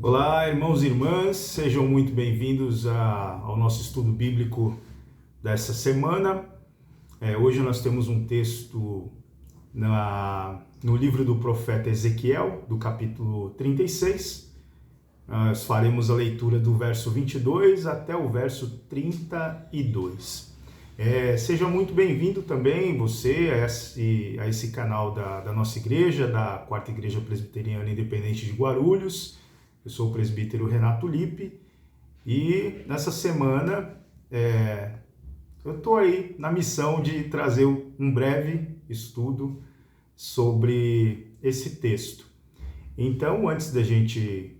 Olá, irmãos e irmãs, sejam muito bem-vindos ao nosso estudo bíblico dessa semana. Hoje nós temos um texto no livro do profeta Ezequiel, do capítulo 36. Nós faremos a leitura do verso 22 até o verso 32. Seja muito bem-vindo também você a esse canal da nossa igreja, da Quarta Igreja Presbiteriana Independente de Guarulhos. Eu sou o presbítero Renato Lippe e nessa semana eu estou aí na missão de trazer um breve estudo sobre esse texto. Então, antes da gente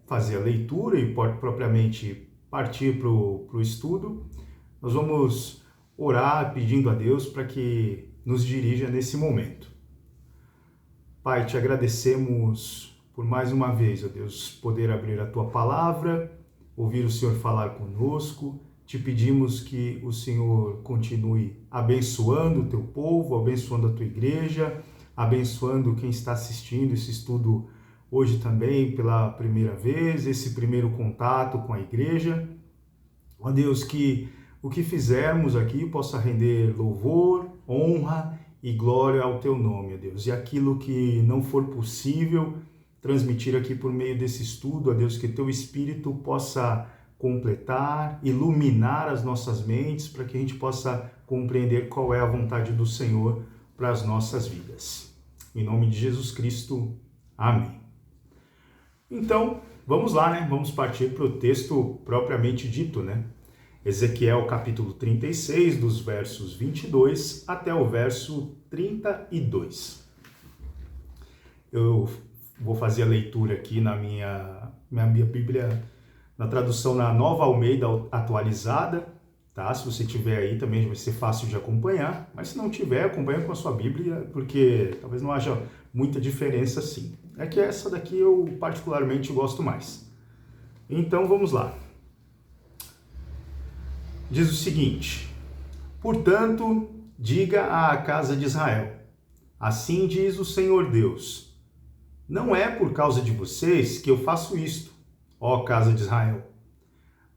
fazer a leitura e propriamente partir para o estudo, nós vamos orar pedindo a Deus para que nos dirija nesse momento. Pai, te agradecemos por mais uma vez, ó Deus, poder abrir a Tua palavra, ouvir o Senhor falar conosco. Te pedimos que o Senhor continue abençoando o Teu povo, abençoando a Tua igreja, abençoando quem está assistindo esse estudo hoje também pela primeira vez, esse primeiro contato com a igreja. Ó Deus, que o que fizermos aqui possa render louvor, honra e glória ao Teu nome, ó Deus. E aquilo que não for possível transmitir aqui por meio desse estudo, ó Deus, que Teu Espírito possa completar, iluminar as nossas mentes, para que a gente possa compreender qual é a vontade do Senhor para as nossas vidas. Em nome de Jesus Cristo, amém. Então, vamos lá, né? Vamos partir para o texto propriamente dito, né? Ezequiel capítulo 36, dos versos 22 até o verso 32. Eu vou fazer a leitura aqui na minha Bíblia, na tradução na Nova Almeida Atualizada, tá? Se você tiver aí também vai ser fácil de acompanhar, mas se não tiver, acompanha com a sua Bíblia, porque talvez não haja muita diferença assim. É que essa daqui eu particularmente gosto mais. Então vamos lá. Diz o seguinte: portanto, diga à casa de Israel, assim diz o Senhor Deus: não é por causa de vocês que eu faço isto, ó casa de Israel,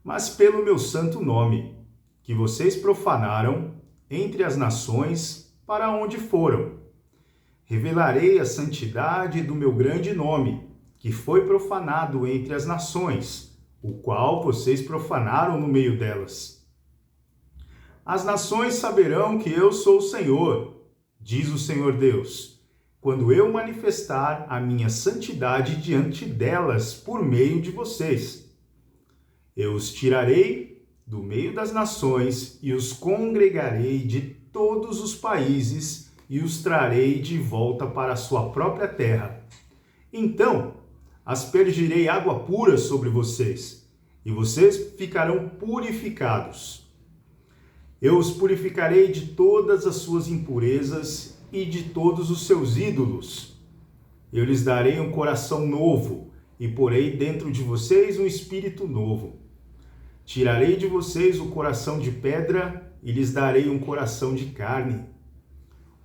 mas pelo meu santo nome, que vocês profanaram entre as nações para onde foram. Revelarei a santidade do meu grande nome, que foi profanado entre as nações, o qual vocês profanaram no meio delas. As nações saberão que eu sou o Senhor, diz o Senhor Deus, quando eu manifestar a minha santidade diante delas por meio de vocês. Eu os tirarei do meio das nações e os congregarei de todos os países e os trarei de volta para a sua própria terra. Então, aspergirei água pura sobre vocês, e vocês ficarão purificados. Eu os purificarei de todas as suas impurezas e de todos os seus ídolos. Eu lhes darei um coração novo e porei dentro de vocês um espírito novo. Tirarei de vocês o coração de pedra e lhes darei um coração de carne.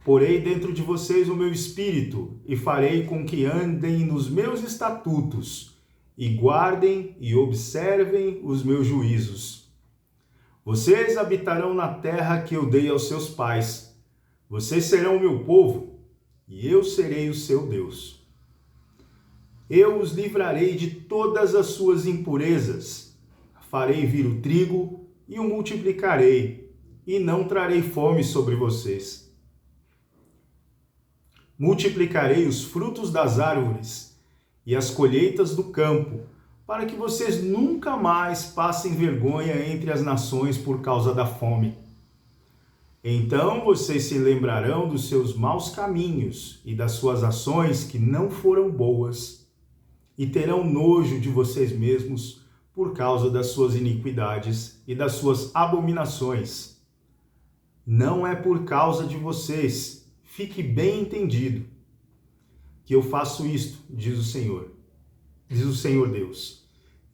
Porei dentro de vocês o meu espírito e farei com que andem nos meus estatutos e guardem e observem os meus juízos. Vocês habitarão na terra que eu dei aos seus pais. Vocês serão o meu povo, e eu serei o seu Deus. Eu os livrarei de todas as suas impurezas. Farei vir o trigo e o multiplicarei, e não trarei fome sobre vocês. Multiplicarei os frutos das árvores e as colheitas do campo, para que vocês nunca mais passem vergonha entre as nações por causa da fome. Então vocês se lembrarão dos seus maus caminhos e das suas ações que não foram boas, e terão nojo de vocês mesmos por causa das suas iniquidades e das suas abominações. Não é por causa de vocês, fique bem entendido, que eu faço isto, diz o Senhor Deus.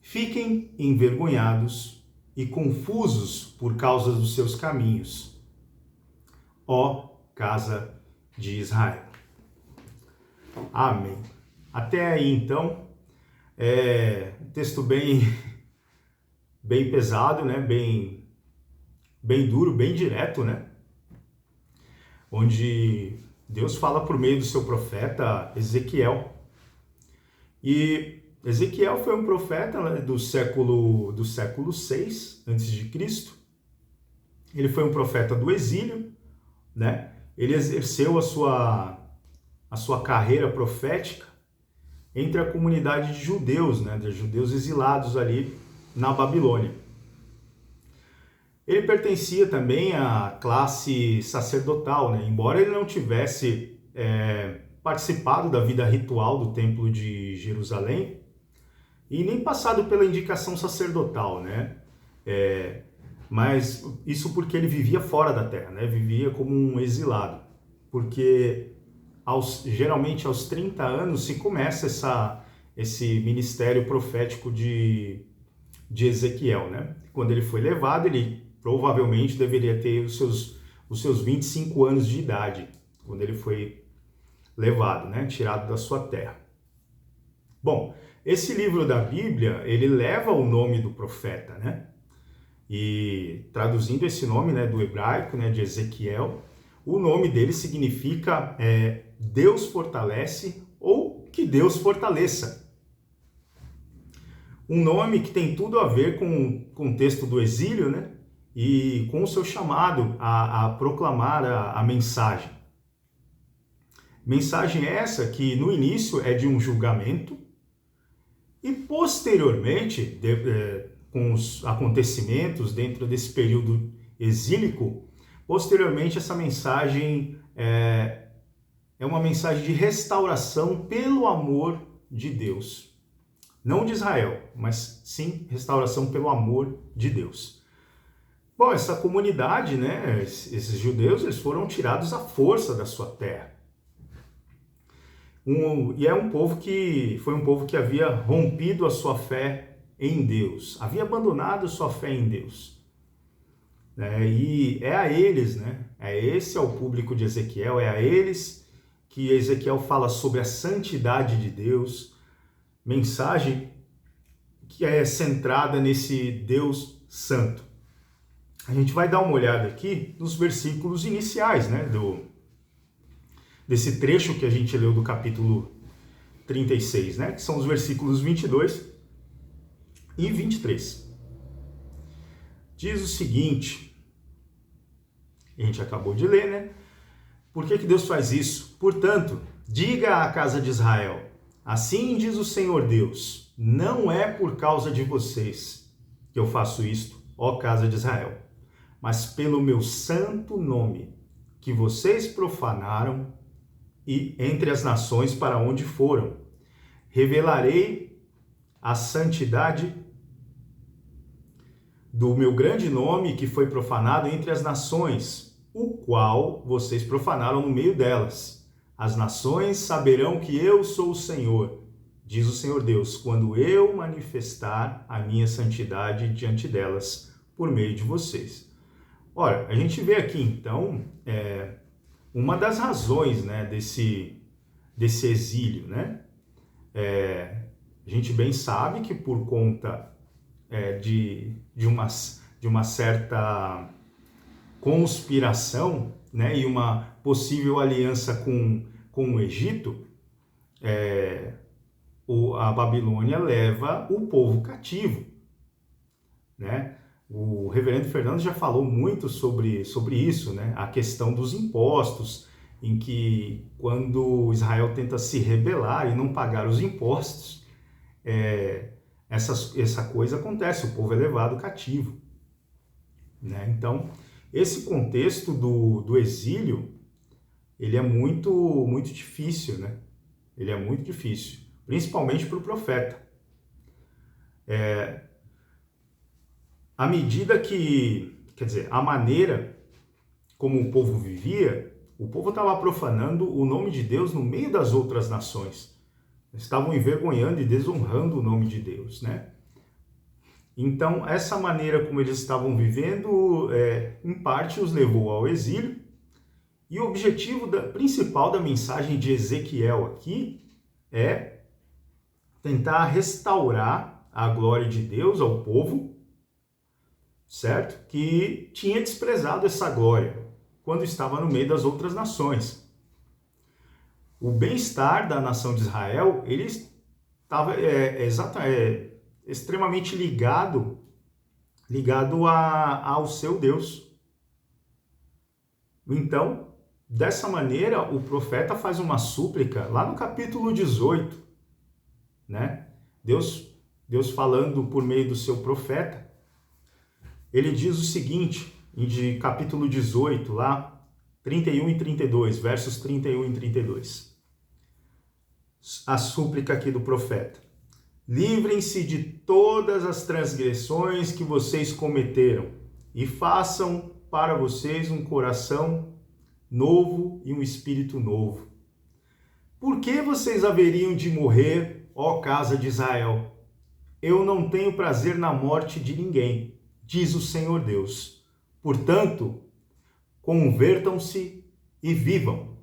Fiquem envergonhados e confusos por causa dos seus caminhos, ó casa de Israel. Amém. Até aí, então, É um texto bem pesado, né? Bem duro, bem direto, né? Onde Deus fala por meio do seu profeta Ezequiel. E Ezequiel foi um profeta, né, do século 6 a.C. Ele foi um profeta do exílio, né? Ele exerceu a sua carreira profética entre a comunidade de judeus, né? De judeus exilados ali na Babilônia. Ele pertencia também à classe sacerdotal, né? Embora ele não tivesse participado da vida ritual do Templo de Jerusalém e nem passado pela indicação sacerdotal, né? Mas isso porque ele vivia fora da terra, né? Vivia como um exilado, porque geralmente aos 30 anos se começa esse ministério profético de Ezequiel, né? Quando ele foi levado, ele provavelmente deveria ter os seus 25 anos de idade, quando ele foi levado, né? Tirado da sua terra. Bom, esse livro da Bíblia, ele leva o nome do profeta, né? E traduzindo esse nome, né, do hebraico, né, de Ezequiel, o nome dele significa Deus fortalece ou que Deus fortaleça. Um nome que tem tudo a ver com o contexto do exílio, né? E com o seu chamado a proclamar a mensagem. Mensagem essa que no início é de um julgamento e posteriormente, com os acontecimentos dentro desse período exílico, posteriormente essa mensagem é uma mensagem de restauração pelo amor de Deus. Não de Israel, mas sim restauração pelo amor de Deus. Bom, essa comunidade, né, esses judeus, eles foram tirados à força da sua terra. E foi um povo que havia rompido a sua fé em Deus, havia abandonado a sua fé em Deus. E é a eles, né, esse é o público de Ezequiel, é a eles que Ezequiel fala sobre a santidade de Deus, mensagem que é centrada nesse Deus santo. A gente vai dar uma olhada aqui nos versículos iniciais, né, desse trecho que a gente leu do capítulo 36, né, que são os versículos 22 e 23. Diz o seguinte, a gente acabou de ler, né? Por que Deus faz isso? Portanto, diga à casa de Israel, assim diz o Senhor Deus, não é por causa de vocês que eu faço isto, ó casa de Israel, mas pelo meu santo nome, que vocês profanaram e entre as nações para onde foram. Revelarei a santidade do meu grande nome que foi profanado entre as nações, o qual vocês profanaram no meio delas. As nações saberão que eu sou o Senhor, diz o Senhor Deus, quando eu manifestar a minha santidade diante delas por meio de vocês. Ora, a gente vê aqui então uma das razões, né, desse exílio, né? A gente bem sabe que por conta de uma certa conspiração, né, e uma possível aliança com o Egito, a Babilônia leva o povo cativo, né? O reverendo Fernando já falou muito sobre isso, né? A questão dos impostos, em que quando Israel tenta se rebelar e não pagar os impostos, essa coisa acontece, o povo é levado cativo, né? Então, esse contexto do exílio, ele é muito, muito difícil, né? Ele é muito difícil, principalmente para o profeta. À medida a maneira como o povo vivia, o povo estava profanando o nome de Deus no meio das outras nações. Estavam envergonhando e desonrando o nome de Deus, né? Então, essa maneira como eles estavam vivendo, em parte, os levou ao exílio. E o objetivo principal da mensagem de Ezequiel aqui tentar restaurar a glória de Deus ao povo, certo? Que tinha desprezado essa glória quando estava no meio das outras nações. O bem-estar da nação de Israel, ele estava extremamente ligado ao seu Deus. Então, dessa maneira, o profeta faz uma súplica lá no capítulo 18, né? Deus falando por meio do seu profeta, ele diz o seguinte, de capítulo 18, lá, 31 e 32, versos 31 e 32. A súplica aqui do profeta. Livrem-se de todas as transgressões que vocês cometeram e façam para vocês um coração novo e um espírito novo. Por que vocês haveriam de morrer, ó casa de Israel? Eu não tenho prazer na morte de ninguém, diz o Senhor Deus. Portanto, convertam-se e vivam.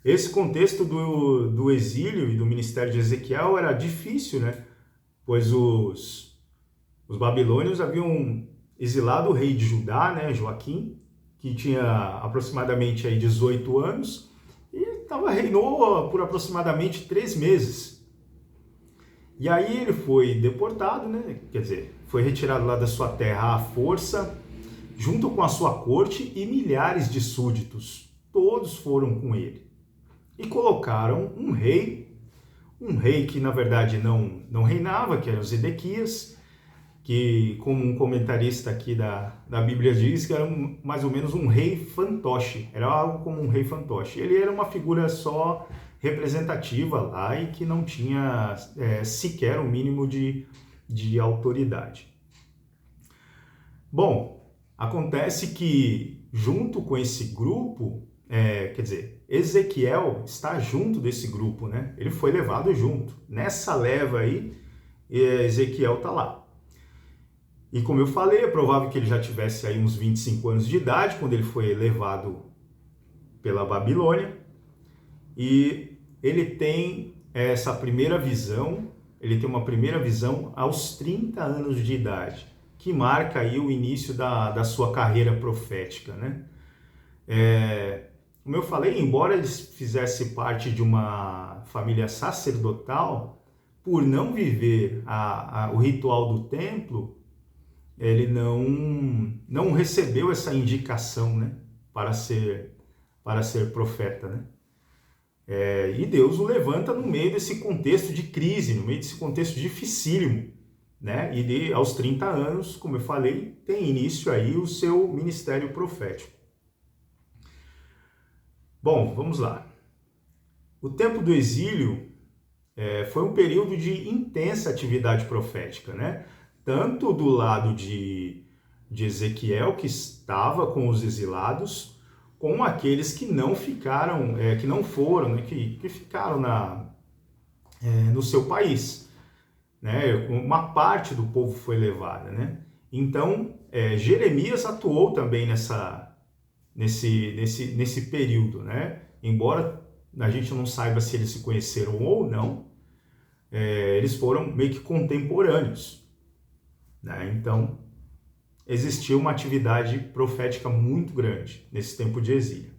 Esse contexto do exílio e do ministério de Ezequiel era difícil, né? Pois os babilônios haviam exilado o rei de Judá, né, Joaquim, que tinha aproximadamente aí 18 anos e reinou por aproximadamente 3 meses. E aí ele foi deportado, né? Quer dizer, foi retirado lá da sua terra à força, junto com a sua corte e milhares de súditos. Todos foram com ele. E colocaram um rei que na verdade não reinava, que era o Zedequias, que, como um comentarista aqui da Bíblia diz, que era mais ou menos um rei fantoche, era algo como um rei fantoche. Ele era uma figura só representativa lá e que não tinha sequer o mínimo de autoridade. Bom, acontece que junto com esse grupo, Ezequiel está junto desse grupo, né? Ele foi levado junto. Nessa leva aí, Ezequiel está lá. E como eu falei, é provável que ele já tivesse aí uns 25 anos de idade quando ele foi levado pela Babilônia. E ele tem essa primeira visão, ele tem uma primeira visão aos 30 anos de idade, que marca aí o início da sua carreira profética, né? Como eu falei, embora ele fizesse parte de uma família sacerdotal, por não viver o ritual do templo, ele não recebeu essa indicação, né, para ser profeta, né? E Deus o levanta no meio desse contexto de crise, no meio desse contexto dificílimo, né? E aos 30 anos, como eu falei, tem início aí o seu ministério profético. Bom, vamos lá. O tempo do exílio foi um período de intensa atividade profética, né? Tanto do lado de Ezequiel, que estava com os exilados, com aqueles que não ficaram, que não foram, né? que ficaram no seu país, né? Uma parte do povo foi levada, né? Então, Jeremias atuou também nesse período, né? Embora a gente não saiba se eles se conheceram ou não, eles foram meio que contemporâneos, né? Então, existiu uma atividade profética muito grande nesse tempo de exílio.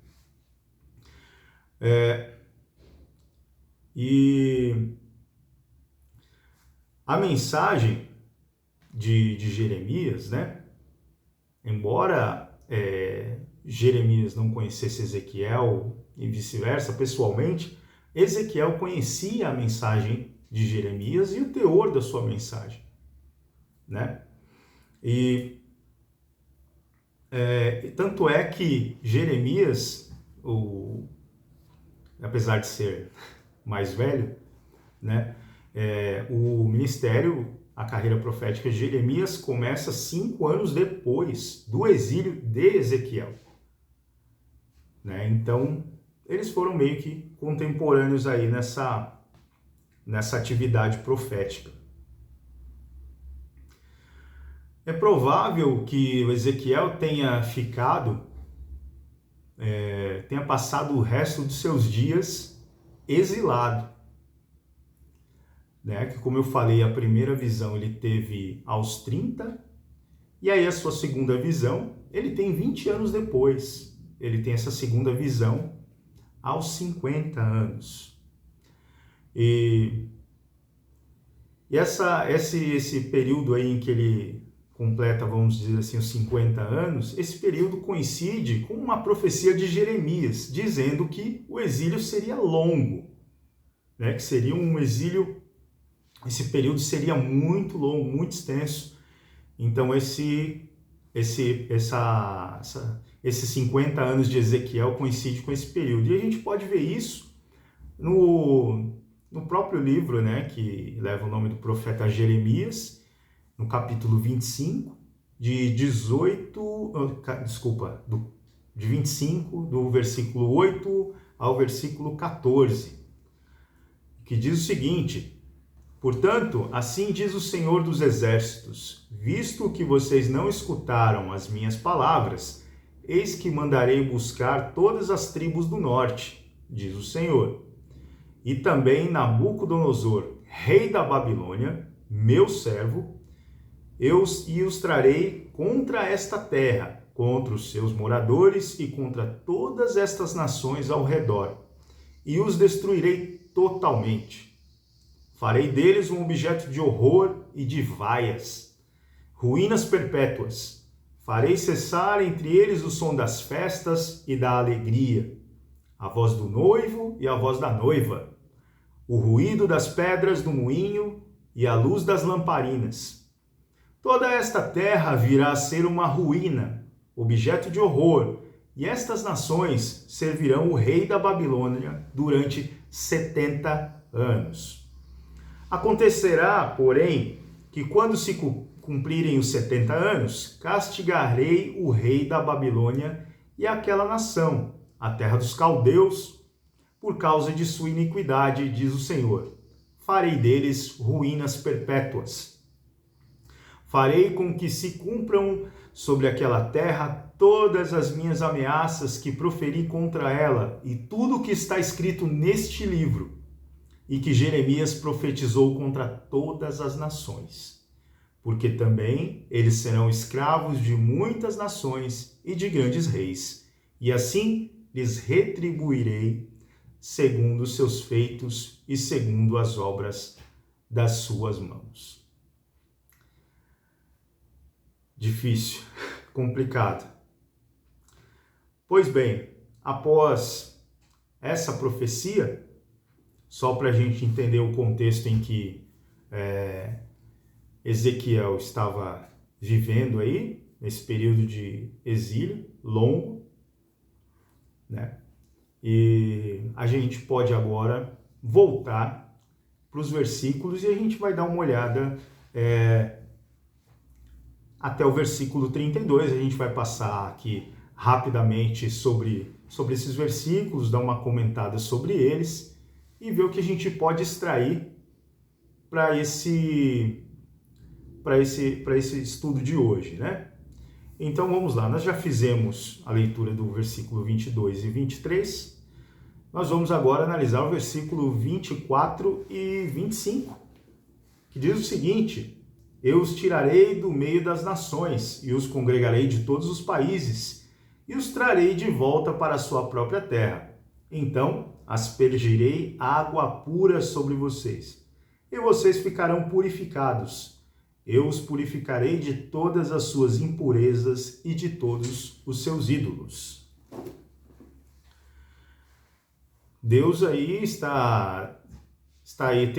E a mensagem de Jeremias, né? Embora Jeremias não conhecesse Ezequiel e vice-versa pessoalmente, Ezequiel conhecia a mensagem de Jeremias e o teor da sua mensagem, né? E tanto é que Jeremias, apesar de ser mais velho, né? O ministério, a carreira profética de Jeremias começa 5 anos depois do exílio de Ezequiel, né? Então, eles foram meio que contemporâneos aí nessa atividade profética. É provável que o Ezequiel tenha passado o resto dos seus dias exilado, né? Que, como eu falei, a primeira visão ele teve aos 30, e aí a sua segunda visão ele tem 20 anos depois. Ele tem essa segunda visão aos 50 anos. E esse período aí em que ele completa, vamos dizer assim, os 50 anos, esse período coincide com uma profecia de Jeremias, dizendo que o exílio seria longo, né? Que seria um exílio, esse período seria muito longo, muito extenso. Então esses 50 anos de Ezequiel coincide com esse período. E a gente pode ver isso no próprio livro, né, que leva o nome do profeta Jeremias, no capítulo 25, de 25, do versículo 8 ao versículo 14, que diz o seguinte: portanto, assim diz o Senhor dos Exércitos, visto que vocês não escutaram as minhas palavras, eis que mandarei buscar todas as tribos do norte, diz o Senhor. E também Nabucodonosor, rei da Babilônia, meu servo, e os trarei contra esta terra, contra os seus moradores e contra todas estas nações ao redor, e os destruirei totalmente. Farei deles um objeto de horror e de vaias, ruínas perpétuas. Farei cessar entre eles o som das festas e da alegria, a voz do noivo e a voz da noiva, o ruído das pedras do moinho e a luz das lamparinas. Toda esta terra virá a ser uma ruína, objeto de horror, e estas nações servirão o rei da Babilônia durante 70 anos. Acontecerá, porém, que quando se cumprirem os 70 anos, castigarei o rei da Babilônia e aquela nação, a terra dos caldeus, por causa de sua iniquidade, diz o Senhor. Farei deles ruínas perpétuas. Farei com que se cumpram sobre aquela terra todas as minhas ameaças que proferi contra ela e tudo o que está escrito neste livro e que Jeremias profetizou contra todas as nações. Porque também eles serão escravos de muitas nações e de grandes reis, e assim lhes retribuirei segundo os seus feitos e segundo as obras das suas mãos. Difícil, complicado. Pois bem, após essa profecia, só para a gente entender o contexto em que Ezequiel estava vivendo aí, nesse período de exílio longo, né? E a gente pode agora voltar para os versículos e a gente vai dar uma olhada até o versículo 32. A gente vai passar aqui rapidamente sobre esses versículos, dar uma comentada sobre eles e ver o que a gente pode extrair para esse estudo de hoje, né? Então vamos lá, nós já fizemos a leitura do versículo 22 e 23, nós vamos agora analisar o versículo 24 e 25, que diz o seguinte: eu os tirarei do meio das nações e os congregarei de todos os países e os trarei de volta para a sua própria terra. Então aspergirei água pura sobre vocês e vocês ficarão purificados. Eu os purificarei de todas as suas impurezas e de todos os seus ídolos. Deus aí está aí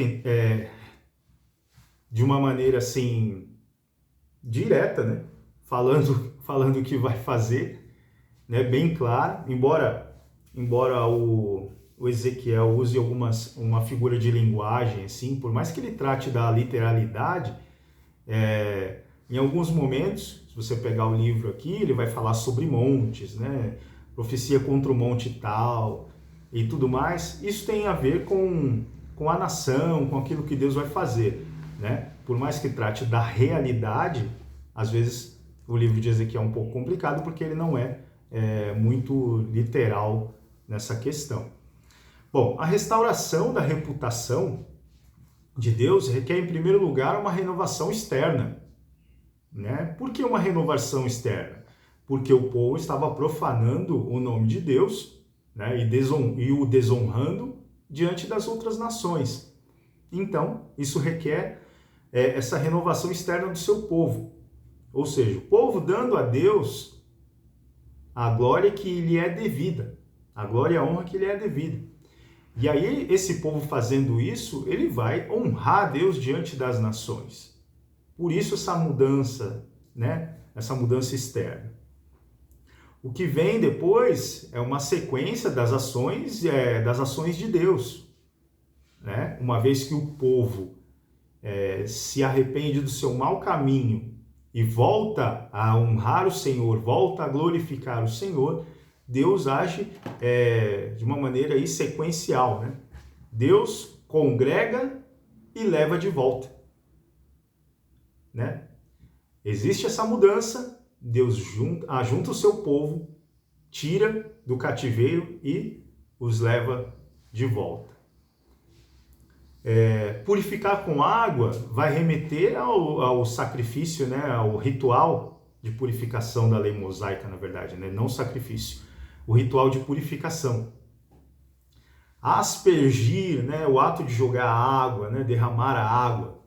de uma maneira assim direta, né? Falando o que vai fazer, né? Bem claro, embora o Ezequiel use uma figura de linguagem assim, por mais que ele trate da literalidade, em alguns momentos, se você pegar o livro aqui, ele vai falar sobre montes, né? Profecia contra o monte tal e tudo mais. Isso tem a ver com a nação, com aquilo que Deus vai fazer, né? Por mais que trate da realidade, às vezes o livro de Ezequiel é um pouco complicado porque ele não é muito literal nessa questão. Bom, a restauração da reputação de Deus requer, em primeiro lugar, uma renovação externa, né? Por que uma renovação externa? Porque o povo estava profanando o nome de Deus, né? E o desonrando diante das outras nações. Então, isso requer essa renovação externa do seu povo. Ou seja, o povo dando a Deus a glória que lhe é devida, a glória e a honra que lhe é devida. E aí, esse povo fazendo isso, ele vai honrar a Deus diante das nações. Por isso essa mudança, né? Essa mudança externa. O que vem depois é uma sequência das ações de Deus, né? Uma vez que o povo se arrepende do seu mau caminho e volta a honrar o Senhor, volta a glorificar o Senhor, Deus age de uma maneira aí sequencial, né? Deus congrega e leva de volta, né? Existe essa mudança, Deus junta o seu povo, tira do cativeiro e os leva de volta. Purificar com água vai remeter ao sacrifício, né? Ao ritual de purificação da lei mosaica, na verdade, né? Não sacrifício. O ritual de purificação. Aspergir, né? O ato de jogar água, né? Derramar a água,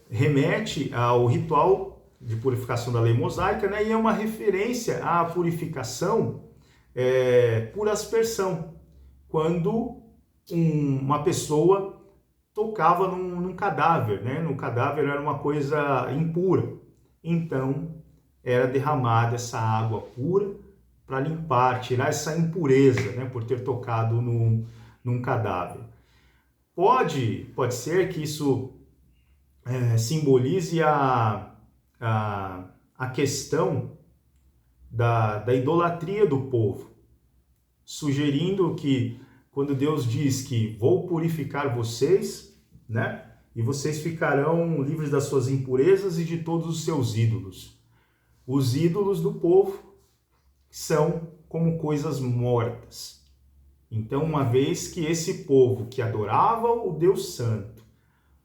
remete ao ritual de purificação da lei mosaica, né? E é uma referência à purificação por aspersão, quando uma pessoa tocava num cadáver, né? No cadáver era uma coisa impura, então era derramada essa água pura para limpar, tirar essa impureza, né? Por ter tocado num cadáver. Pode ser que isso simbolize a questão da idolatria do povo, sugerindo que quando Deus diz que vou purificar vocês, né? E vocês ficarão livres das suas impurezas e de todos os seus ídolos. Os ídolos do povo são como coisas mortas. Então, uma vez que esse povo que adorava o Deus Santo,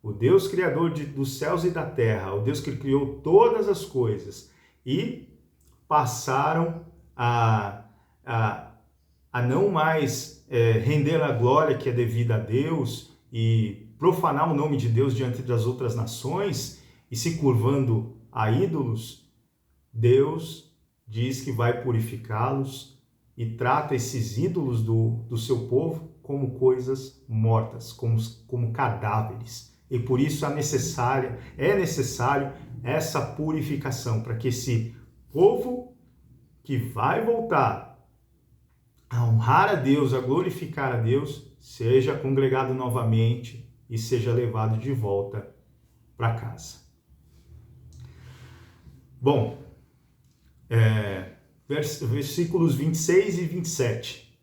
o Deus Criador dos céus e da terra, o Deus que criou todas as coisas, e passaram a não mais render a glória que é devida a Deus e profanar o nome de Deus diante das outras nações e se curvando a ídolos, Deus diz que vai purificá-los e trata esses ídolos do seu povo como coisas mortas, como cadáveres. E por isso é necessário essa purificação, para que esse povo que vai voltar a honrar a Deus, a glorificar a Deus, seja congregado novamente e seja levado de volta para casa. Bom, versículos 26 e 27.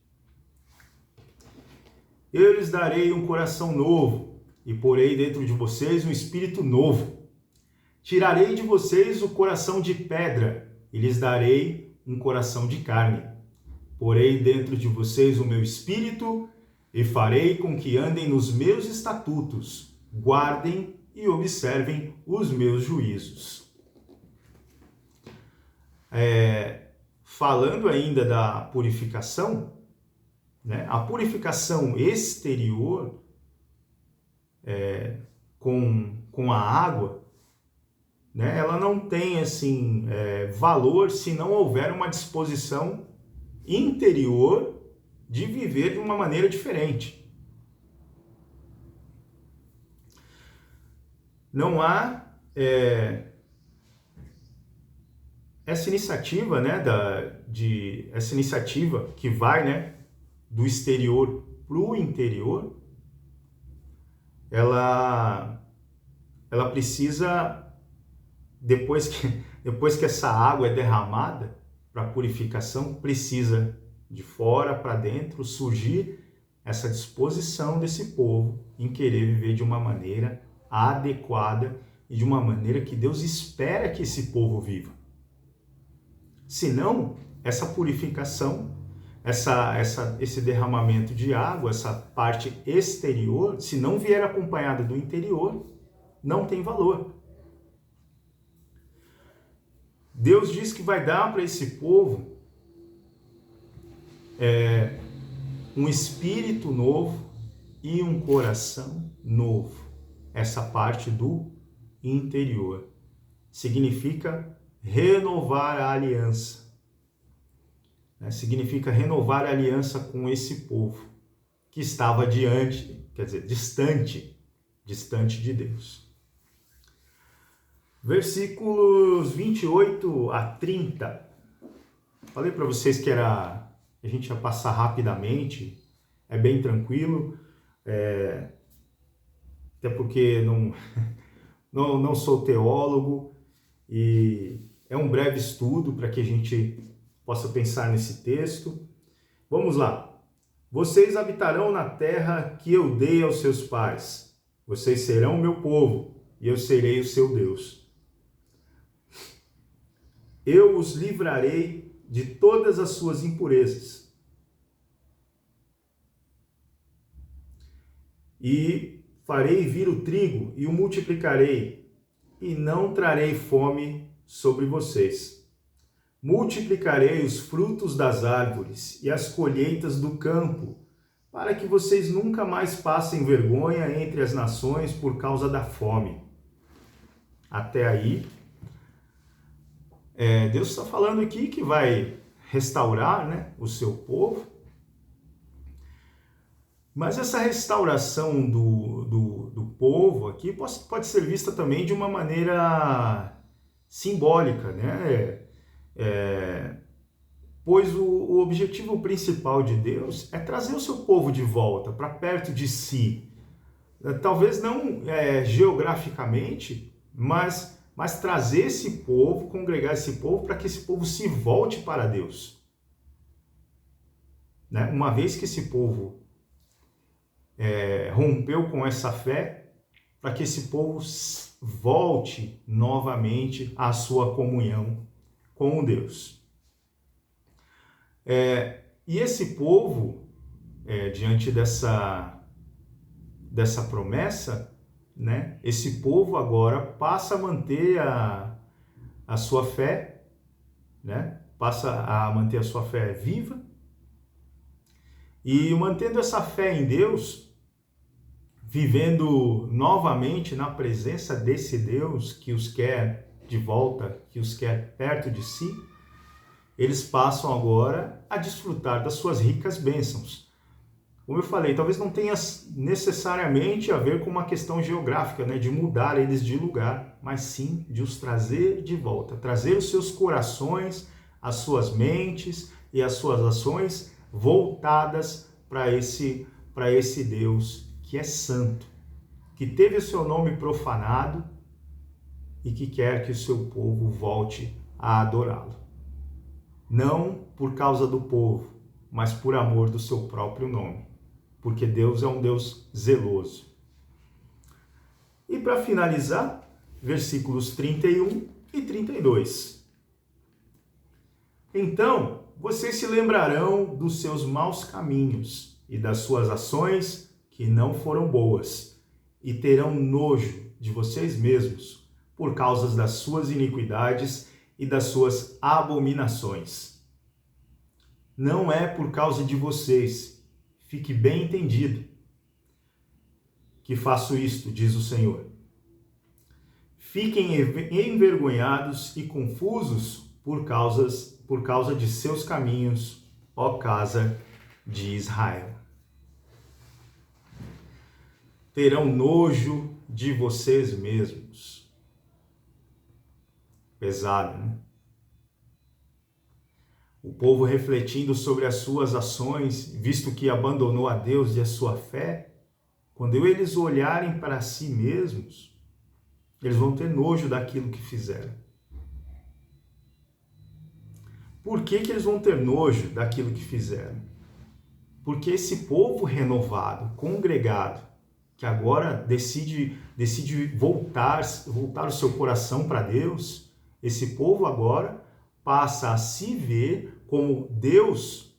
Eu lhes darei um coração novo e porei dentro de vocês um espírito novo. Tirarei de vocês o coração de pedra e lhes darei um coração de carne. Porei dentro de vocês o meu espírito e farei com que andem nos meus estatutos, guardem e observem os meus juízos. Falando ainda da purificação, né? A purificação exterior com a água, né? Ela não tem assim valor se não houver uma disposição interior de viver de uma maneira diferente. Não há essa iniciativa, né, essa iniciativa que vai, né, do exterior para o interior, ela precisa, depois que essa água é derramada para purificação, precisa de fora para dentro surgir essa disposição desse povo em querer viver de uma maneira adequada e de uma maneira que Deus espera que esse povo viva. Senão, essa purificação esse derramamento de água, essa parte exterior, se não vier acompanhada do interior, não tem valor. Deus diz que vai dar para esse povo um espírito novo e um coração novo. Essa parte do interior significa renovar a aliança. Significa renovar a aliança com esse povo que estava distante de Deus. Versículos 28 a 30. Falei para vocês que a gente ia passar rapidamente, é bem tranquilo, até porque não sou teólogo e é um breve estudo para que a gente possa pensar nesse texto. Vamos lá. Vocês habitarão na terra que eu dei aos seus pais. Vocês serão o meu povo e eu serei o seu Deus. Eu os livrarei de todas as suas impurezas e farei vir o trigo e o multiplicarei e não trarei fome sobre vocês. Multiplicarei os frutos das árvores e as colheitas do campo, para que vocês nunca mais passem vergonha entre as nações por causa da fome. Até aí, Deus está falando aqui que vai restaurar, o seu povo. Mas essa restauração do povo aqui pode ser vista também de uma maneira simbólica, pois o objetivo principal de Deus é trazer o seu povo de volta para perto de si. Talvez não geograficamente, mas trazer esse povo, congregar esse povo para que esse povo se volte para Deus. Uma vez que esse povo rompeu com essa fé, para que esse povo volte novamente à sua comunhão com Deus. E esse povo, diante dessa promessa, esse povo agora passa a manter a sua fé, passa a manter a sua fé viva, e mantendo essa fé em Deus, vivendo novamente na presença desse Deus que os quer de volta, que os quer perto de si, eles passam agora a desfrutar das suas ricas bênçãos. Como eu falei, talvez não tenha necessariamente a ver com uma questão geográfica, de mudar eles de lugar, mas sim de os trazer de volta, trazer os seus corações, as suas mentes e as suas ações voltadas para esse Deus que é santo, que teve o seu nome profanado e que quer que o seu povo volte a adorá-lo. Não por causa do povo, mas por amor do seu próprio nome, porque Deus é um Deus zeloso. E para finalizar, versículos 31 e 32. Então, vocês se lembrarão dos seus maus caminhos e das suas ações que não foram boas, e terão nojo de vocês mesmos por causa das suas iniquidades e das suas abominações. Não é por causa de vocês, fique bem entendido, que faço isto, diz o Senhor. Fiquem envergonhados e confusos por causa de seus caminhos, ó casa de Israel. Terão nojo de vocês mesmos. Pesado, O povo refletindo sobre as suas ações, visto que abandonou a Deus e a sua fé, quando eles olharem para si mesmos, eles vão ter nojo daquilo que fizeram. Por que eles vão ter nojo daquilo que fizeram? Porque esse povo renovado, congregado, que agora decide voltar o seu coração para Deus, esse povo agora passa a se ver como Deus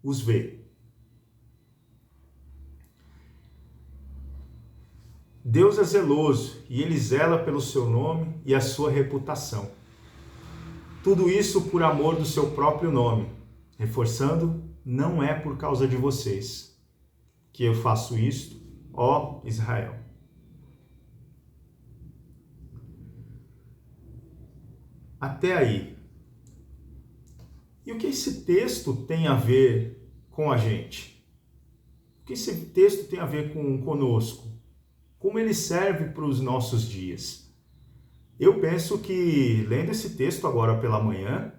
os vê. Deus é zeloso e Ele zela pelo seu nome e a sua reputação. Tudo isso por amor do seu próprio nome, reforçando, não é por causa de vocês que eu faço isto, ó Israel. Até aí. E o que esse texto tem a ver com a gente? O que esse texto tem a ver conosco? Como ele serve para os nossos dias? Eu penso que, lendo esse texto agora pela manhã,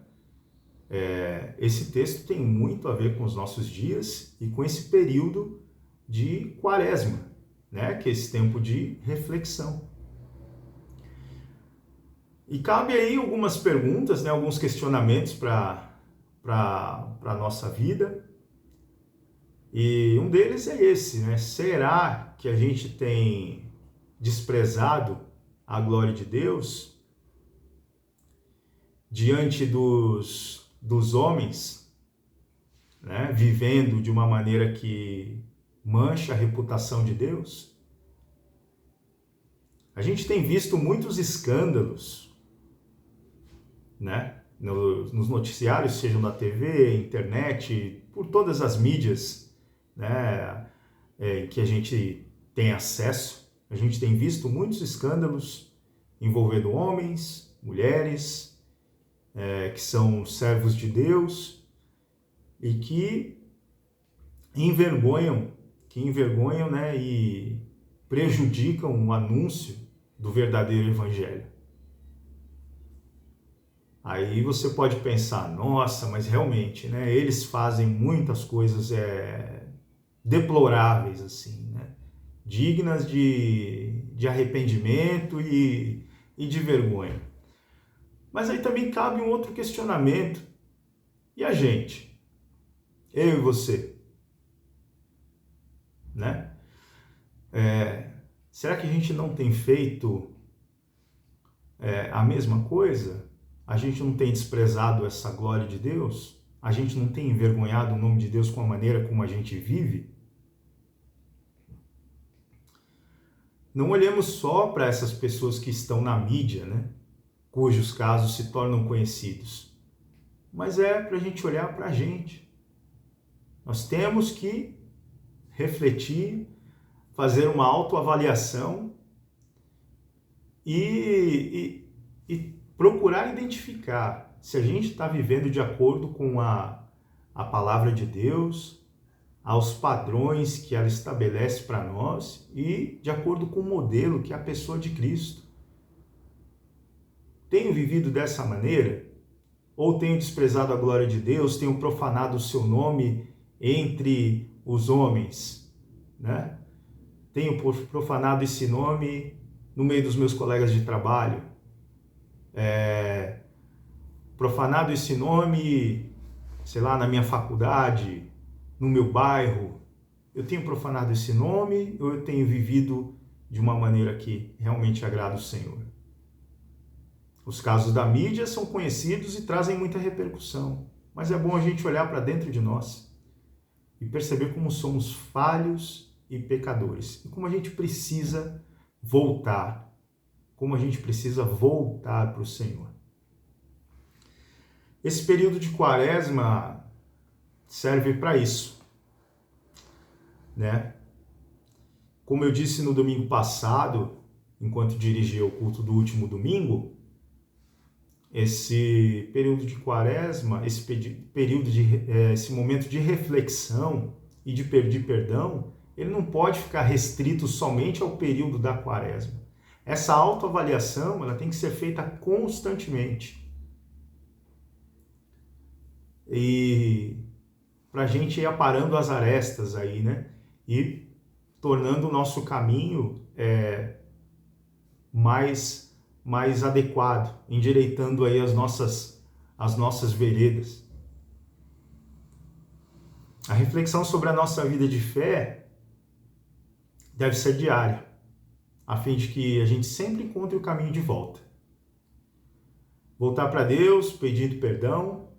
esse texto tem muito a ver com os nossos dias e com esse período de quaresma, né? Que é esse tempo de reflexão. E cabe aí algumas perguntas, né? Alguns questionamentos para a nossa vida. E um deles é esse, né? Será que a gente tem desprezado a glória de Deus diante dos homens, né? Vivendo de uma maneira que mancha a reputação de Deus? A gente tem visto muitos escândalos, né? Nos noticiários, sejam da TV, internet, por todas as mídias, né? Que a gente tem acesso. A gente tem visto muitos escândalos envolvendo homens, mulheres, que são servos de Deus e que envergonham, né, e prejudicam o anúncio do verdadeiro evangelho. Aí você pode pensar, nossa, mas realmente, né, eles fazem muitas coisas deploráveis, assim, né, dignas de arrependimento e de vergonha. Mas aí também cabe um outro questionamento. E a gente? Eu e você? Né? Será que a gente não tem feito a mesma coisa? A gente não tem desprezado essa glória de Deus? A gente não tem envergonhado o nome de Deus com a maneira como a gente vive? Não olhemos só para essas pessoas que estão na mídia, né? Cujos casos se tornam conhecidos, mas é para a gente olhar para a gente. Nós temos que refletir, fazer uma autoavaliação e procurar identificar se a gente está vivendo de acordo com a palavra de Deus, aos padrões que ela estabelece para nós e de acordo com o modelo que é a pessoa de Cristo. Tenho vivido dessa maneira? Ou tenho desprezado a glória de Deus, tenho profanado o seu nome entre os homens, né? Tenho profanado esse nome no meio dos meus colegas de trabalho, profanado esse nome, sei lá, na minha faculdade, no meu bairro. Eu tenho profanado esse nome ou eu tenho vivido de uma maneira que realmente agrada o Senhor? Os casos da mídia são conhecidos e trazem muita repercussão, mas é bom a gente olhar para dentro de nós e perceber como somos falhos e pecadores e como a gente precisa voltar, para o Senhor. Esse período de quaresma serve para isso, né? Como eu disse no domingo passado, enquanto dirigia o culto do último domingo, esse período de quaresma, esse momento de reflexão e de pedir perdão, ele não pode ficar restrito somente ao período da quaresma. Essa autoavaliação, ela tem que ser feita constantemente. E para a gente ir aparando as arestas aí, né? E tornando o nosso caminho mais adequado, endireitando aí as nossas veredas. A reflexão sobre a nossa vida de fé deve ser diária, a fim de que a gente sempre encontre o caminho de volta. Voltar para Deus, pedindo perdão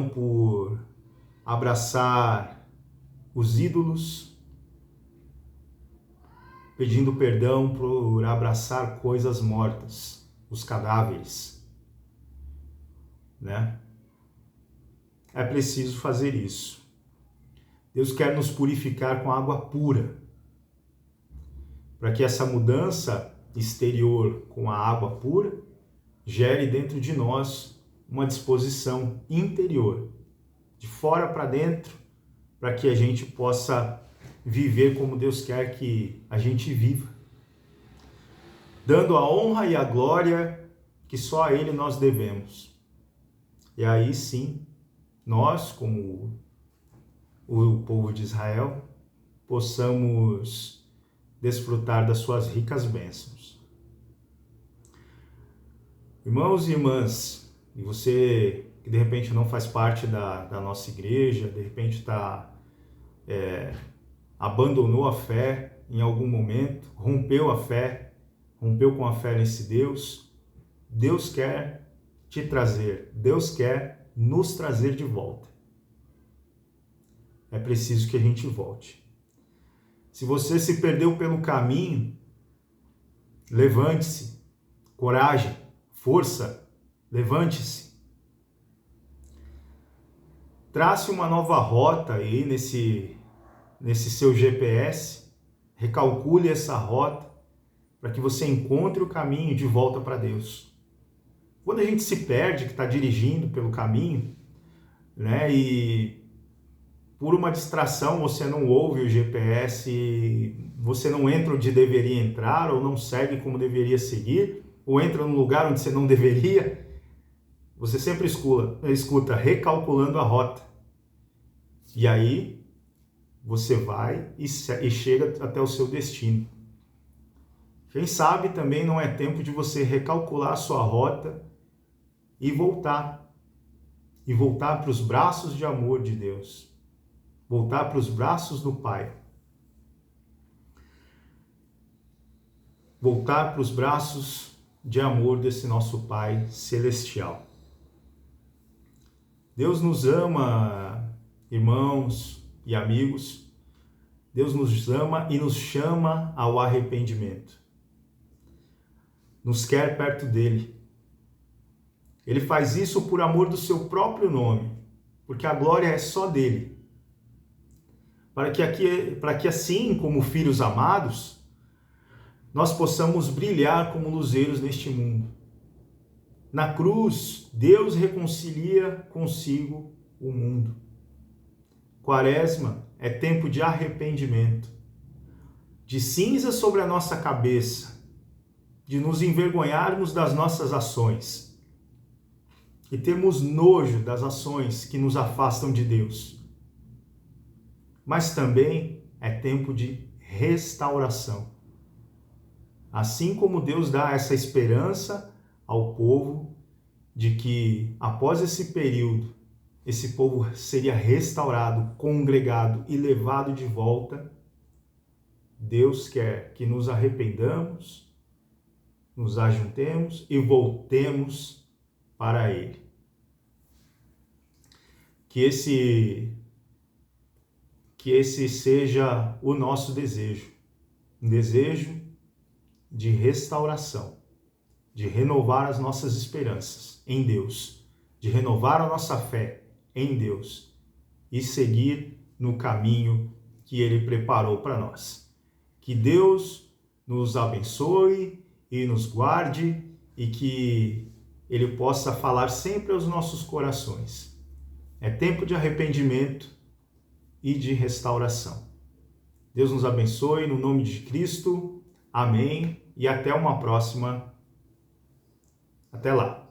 por abraçar os ídolos, pedindo perdão por abraçar coisas mortas, os cadáveres, né? É preciso fazer isso. Deus quer nos purificar com água pura, para que essa mudança exterior com a água pura gere dentro de nós uma disposição interior, de fora para dentro, para que a gente possa viver como Deus quer que a gente viva, dando a honra e a glória que só a Ele nós devemos. E aí sim, nós, como o povo de Israel, possamos desfrutar das suas ricas bênçãos. Irmãos e irmãs, e você que de repente não faz parte da nossa igreja, de repente abandonou a fé em algum momento, rompeu com a fé nesse Deus, Deus quer te trazer, Deus quer nos trazer de volta. É preciso que a gente volte. Se você se perdeu pelo caminho, levante-se, coragem, força, levante-se. Trace uma nova rota aí nesse seu GPS, recalcule essa rota para que você encontre o caminho de volta para Deus. Quando a gente se perde, que está dirigindo pelo caminho, né, e por uma distração você não ouve o GPS, você não entra onde deveria entrar, ou não segue como deveria seguir, ou entra num lugar onde você não deveria, você sempre escuta recalculando a rota. E aí você vai e chega até o seu destino. Quem sabe também não é tempo de você recalcular a sua rota e voltar para os braços de amor de Deus, voltar para os braços do Pai, voltar para os braços de amor desse nosso Pai celestial. Deus nos ama, irmãos e amigos. Deus nos ama e nos chama ao arrependimento. Nos quer perto dele. Ele faz isso por amor do seu próprio nome, porque a glória é só dele. Para que assim, como filhos amados, nós possamos brilhar como luzeiros neste mundo. Na cruz, Deus reconcilia consigo o mundo. Quaresma é tempo de arrependimento, de cinza sobre a nossa cabeça, de nos envergonharmos das nossas ações e termos nojo das ações que nos afastam de Deus. Mas também é tempo de restauração. Assim como Deus dá essa esperança ao povo de que após esse período, esse povo seria restaurado, congregado e levado de volta, Deus quer que nos arrependamos, nos ajuntemos e voltemos para Ele. Que esse seja o nosso desejo, um desejo de restauração, de renovar as nossas esperanças em Deus, de renovar a nossa fé em Deus e seguir no caminho que Ele preparou para nós. Que Deus nos abençoe e nos guarde e que Ele possa falar sempre aos nossos corações. É tempo de arrependimento e de restauração. Deus nos abençoe no nome de Cristo. Amém. E até uma próxima. Até lá.